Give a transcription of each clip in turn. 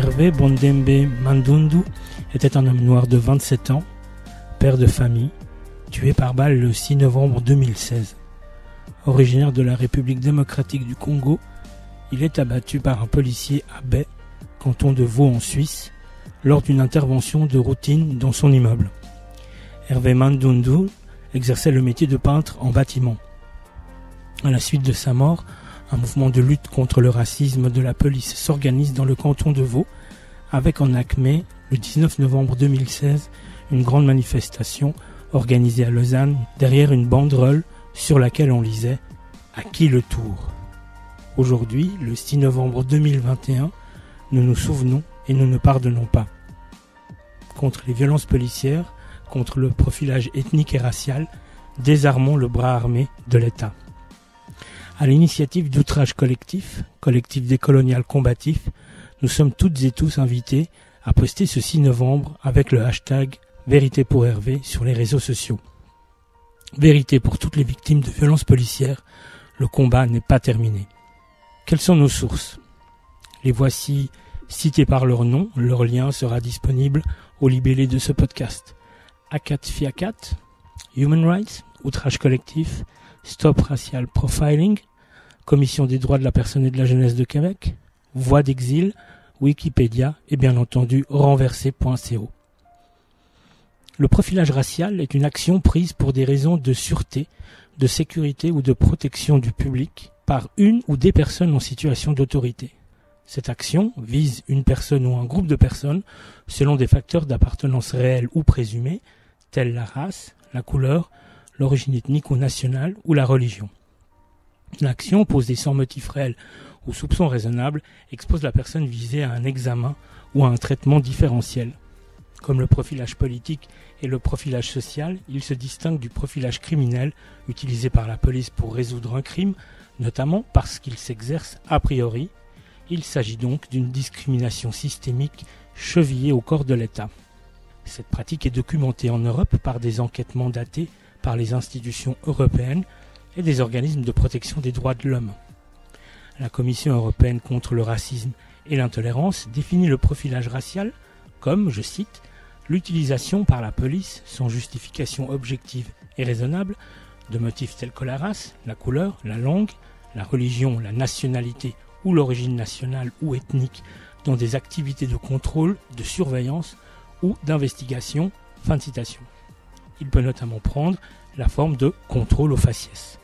Hervé Bondembe Mandundu était un homme noir de 27 ans, père de famille, tué par balle le 6 novembre 2016. Originaire de la République démocratique du Congo, il est abattu par un policier à Bay, canton de Vaud en Suisse, lors d'une intervention de routine dans son immeuble. Hervé Mandundu exerçait le métier de peintre en bâtiment. À la suite de sa mort, un mouvement de lutte contre le racisme de la police s'organise dans le canton de Vaud, avec en Acmé, le 19 novembre 2016, une grande manifestation organisée à Lausanne derrière une banderole sur laquelle on lisait « À qui le tour ?» Aujourd'hui, le 6 novembre 2021, nous nous souvenons et nous ne pardonnons pas. Contre les violences policières, contre le profilage ethnique et racial, désarmons le bras armé de l'État. À l'initiative d'Outrage Collectif, collectif décolonial combatif, nous sommes toutes et tous invités à poster ce 6 novembre avec le hashtag Vérité pour Hervé sur les réseaux sociaux. Vérité pour toutes les victimes de violences policières, le combat n'est pas terminé. Quelles sont nos sources ? Les voici citées par leur nom, leur lien sera disponible au libellé de ce podcast. Akat Fiakat, Human Rights, Outrage Collectif, Stop Racial Profiling, Commission des droits de la personne et de la jeunesse de Québec, Voix d'exil, Wikipédia et bien entendu renversé.co. Le profilage racial est une action prise pour des raisons de sûreté, de sécurité ou de protection du public par une ou des personnes en situation d'autorité. Cette action vise une personne ou un groupe de personnes selon des facteurs d'appartenance réelle ou présumée, tels la race, la couleur, l'origine ethnique ou nationale ou la religion. L'action posée sans motif réel ou soupçon raisonnable expose la personne visée à un examen ou à un traitement différentiel. Comme le profilage politique et le profilage social, il se distingue du profilage criminel utilisé par la police pour résoudre un crime, notamment parce qu'il s'exerce a priori. Il s'agit donc d'une discrimination systémique chevillée au corps de l'État. Cette pratique est documentée en Europe par des enquêtes mandatées par les institutions européennes et des organismes de protection des droits de l'homme. La Commission européenne contre le racisme et l'intolérance définit le profilage racial comme, je cite, l'utilisation par la police, sans justification objective et raisonnable, de motifs tels que la race, la couleur, la langue, la religion, la nationalité ou l'origine nationale ou ethnique dans des activités de contrôle, de surveillance ou d'investigation. Fin de citation. Il peut notamment prendre la forme de contrôle au faciès.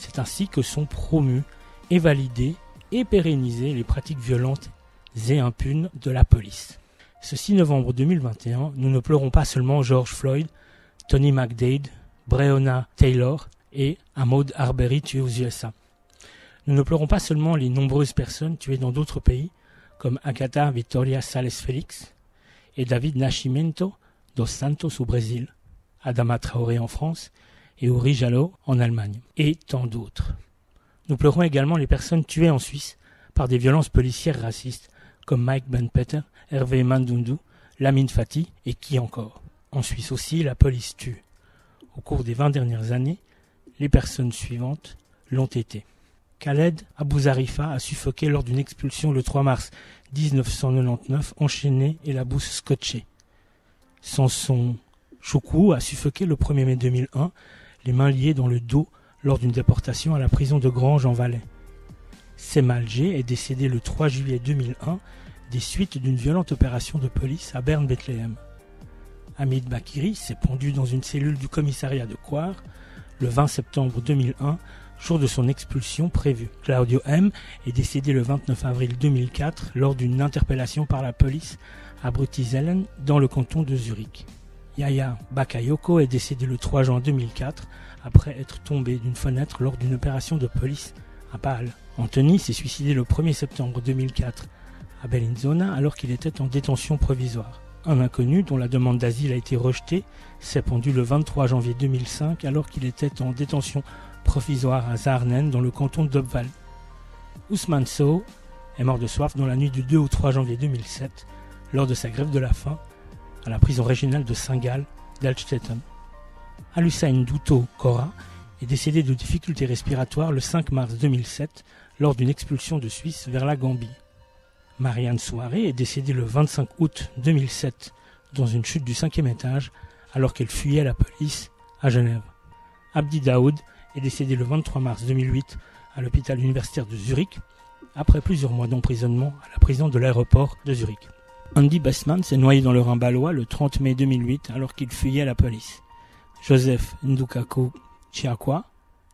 C'est ainsi que sont promues et validées et pérennisées les pratiques violentes et impunes de la police. Ce 6 novembre 2021, nous ne pleurons pas seulement George Floyd, Tony McDade, Breonna Taylor et Ahmaud Arbery tués aux USA. Nous ne pleurons pas seulement les nombreuses personnes tuées dans d'autres pays, comme Agatha Victoria Salles Félix et David Nascimento dos Santos au Brésil, Adama Traoré en France et Uri Jalloh en Allemagne, et tant d'autres. Nous pleurons également les personnes tuées en Suisse par des violences policières racistes, comme Mike Ben-Peter, Hervé Mandundu, Lamine Fati et qui encore. En Suisse aussi, la police tue. Au cours des 20 dernières années, les personnes suivantes l'ont été. Khaled Abouzarifa a suffoqué lors d'une expulsion le 3 mars 1999, enchaîné et la bouche scotchée. Samson Choukou a suffoqué le 1er mai 2001, les mains liées dans le dos lors d'une déportation à la prison de Granges en Valais. Semal G est décédé le 3 juillet 2001 des suites d'une violente opération de police à Berne-Bethléem. Hamid Bakiri s'est pendu dans une cellule du commissariat de Coire le 20 septembre 2001, jour de son expulsion prévue. Claudio M est décédé le 29 avril 2004 lors d'une interpellation par la police à Brutisellen dans le canton de Zurich. Yaya Bakayoko est décédé le 3 juin 2004 après être tombé d'une fenêtre lors d'une opération de police à Bâle. Anthony s'est suicidé le 1er septembre 2004 à Bellinzona alors qu'il était en détention provisoire. Un inconnu dont la demande d'asile a été rejetée s'est pendu le 23 janvier 2005 alors qu'il était en détention provisoire à Saarnen dans le canton d'Obwald. Ousmane Sow est mort de soif dans la nuit du 2 au 3 janvier 2007 lors de sa grève de la faim à la prison régionale de Saint-Gall d'Altstetten. Al-Hussein Douto Kora est décédé de difficultés respiratoires le 5 mars 2007 lors d'une expulsion de Suisse vers la Gambie. Marianne Souaré est décédée le 25 août 2007 dans une chute du 5e étage alors qu'elle fuyait la police à Genève. Abdi Daoud est décédé le 23 mars 2008 à l'hôpital universitaire de Zurich après plusieurs mois d'emprisonnement à la prison de l'aéroport de Zurich. Andy Bessman s'est noyé dans le Rhin balois le 30 mai 2008 alors qu'il fuyait la police. Joseph Ndukako Chiakwa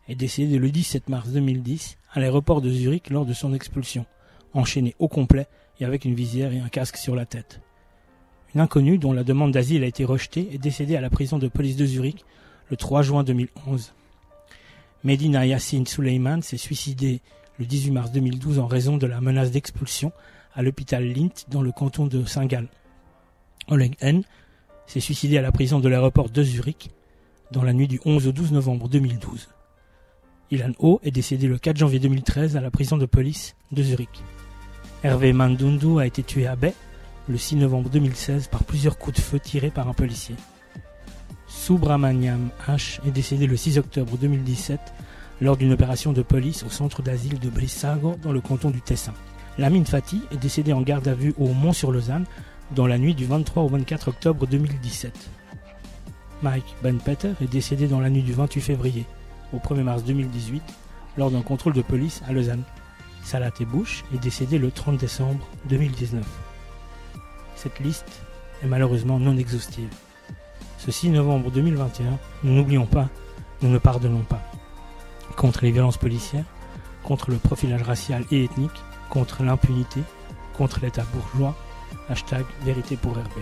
est décédé le 17 mars 2010 à l'aéroport de Zurich lors de son expulsion, enchaîné au complet et avec une visière et un casque sur la tête. Une inconnue dont la demande d'asile a été rejetée est décédée à la prison de police de Zurich le 3 juin 2011. Medina Yassine Suleiman s'est suicidé le 18 mars 2012 en raison de la menace d'expulsion à l'hôpital Lindt dans le canton de Saint-Gall. Oleg N. s'est suicidé à la prison de l'aéroport de Zurich dans la nuit du 11 au 12 novembre 2012. Ilan O est décédé le 4 janvier 2013 à la prison de police de Zurich. Hervé Mandundu a été tué à Bay le 6 novembre 2016 par plusieurs coups de feu tirés par un policier. Subramaniam H. est décédé le 6 octobre 2017 lors d'une opération de police au centre d'asile de Brissago dans le canton du Tessin. Lamine Fati est décédé en garde à vue au Mont-sur-Lausanne dans la nuit du 23 au 24 octobre 2017. Mike Ben-Peter est décédé dans la nuit du 28 février au 1er mars 2018 lors d'un contrôle de police à Lausanne. Salat Bush est décédé le 30 décembre 2019. Cette liste est malheureusement non exhaustive. Ce 6 novembre 2021, nous n'oublions pas, nous ne pardonnons pas. Contre les violences policières, contre le profilage racial et ethnique, contre l'impunité, contre l'État bourgeois, #Vérité pour RB.